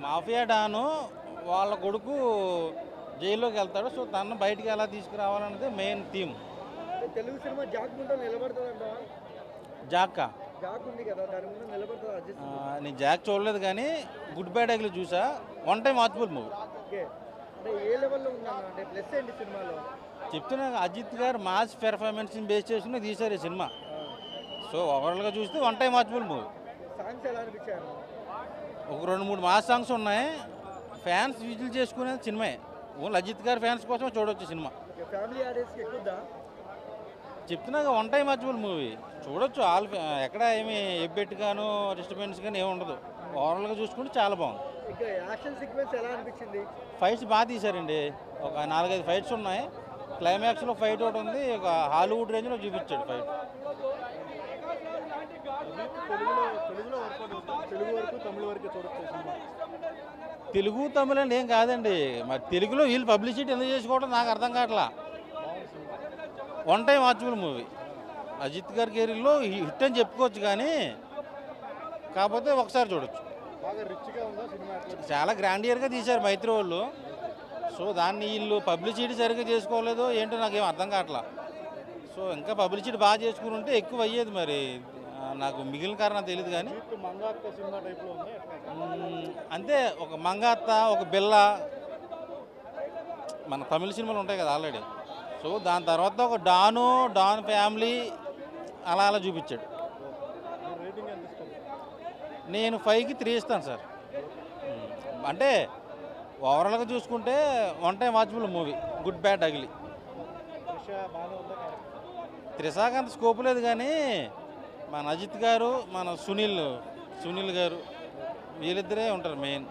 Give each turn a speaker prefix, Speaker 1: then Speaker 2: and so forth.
Speaker 1: Mafia డాను వాళ్ళ కొడుకు జైల్లోకి వెళ్తాడు. సో తనను బయటికి ఎలా తీసుకురావాలన్నది main theme.
Speaker 2: Telugu cinema Jack ముందు నిలబడుతుందంట.
Speaker 1: జాక్క
Speaker 2: జాక్ ఉంది కదా, దాని ముందు నిలబడుతుంది అజిత్.
Speaker 1: నేను జాక్ చూడలేదు కానీ గుడ్ బ్యాడ్ అగ్లీ చూసా. One time watchable movie.
Speaker 2: Okay, అంటే ఏ లెవెల్లో ఉందన్న, అంటే ప్లస్ ఏంటి సినిమాలో?
Speaker 1: చెప్తున్నా అజిత్ గారు మాస్ పెర్ఫార్మెన్స్ని బేస్ చేసుకుని తీశారు ఈ సినిమా. సో ఓవరాల్గా చూస్తే one time watchable movie.
Speaker 2: Songs ఎలా అనిపించారు?
Speaker 1: ఒక 2-3 మాస్ సాంగ్స్ ఉన్నాయి. ఫ్యాన్స్ విజిల్ చేసుకునే సినిమా. ఓన్లీ అజిత్ గారి ఫ్యాన్స్ కోసం చూడవచ్చు సినిమా.
Speaker 2: ఫ్యామిలీ ఆడియన్స్కి ఎక్కువదా?
Speaker 1: చెప్తున్నాక వన్ టైం వాచబుల్ మూవీ చూడొచ్చు. ఎక్కడ ఏమి ఎబ్బెట్ గాను డిస్టర్బెన్స్ కానీ ఏమి ఉండదు. ఓవరాల్గా చూసుకుంటే చాలా బాగుంది.
Speaker 2: ఇక యాక్షన్ సీక్వెన్స్ ఎలా అనిపించింది?
Speaker 1: ఫైట్స్ బాగా తీశారండి. ఒక 4-5 ఫైట్స్ ఉన్నాయి. క్లైమాక్స్లో ఫైట్ ఒకటి ఉంది. ఒక హాలీవుడ్ రేంజ్లో చూపించాడు ఫైట్. తెలుగు తమిళ అంటే ఏం కాదండి. మరి తెలుగులో వీళ్ళు పబ్లిసిటీ ఎందుకు చేసుకోవడం నాకు అర్థం కావట్లా. One time watchable movie. Ajith గారి కెరీర్లో హిట్ అని చెప్పుకోవచ్చు కానీ కాకపోతే ఒకసారి చూడొచ్చు. చాలా గ్రాండియర్గా తీశారు మైత్రి వాళ్ళు. సో దాన్ని వీళ్ళు పబ్లిసిటీ సరిగ్గా చేసుకోలేదో ఏంటో నాకేం అర్థం కావట్లా. సో ఇంకా పబ్లిసిటీ బాగా చేసుకుని ఉంటే ఎక్కువ అయ్యేది. మరి నాకు మిగిలిన కారణం తెలియదు కానీ అంతే. ఒక మంగాత్త, ఒక బిల్ల మన తమిళ సినిమాలు ఉంటాయి కదా ఆల్రెడీ. సో దాని తర్వాత ఒక డాన్ ఫ్యామిలీ అలా అలా చూపించాడు. నేను 5కి 3 ఇస్తాను సార్. అంటే ఓవరాల్గా చూసుకుంటే one time watchable movie. Good bad ugly. త్రిషాకి అంత స్కోప్ లేదు కానీ మన అజిత్ గారు, మన సునీల్ గారు వీళ్ళిద్దరే ఉంటారు మెయిన్.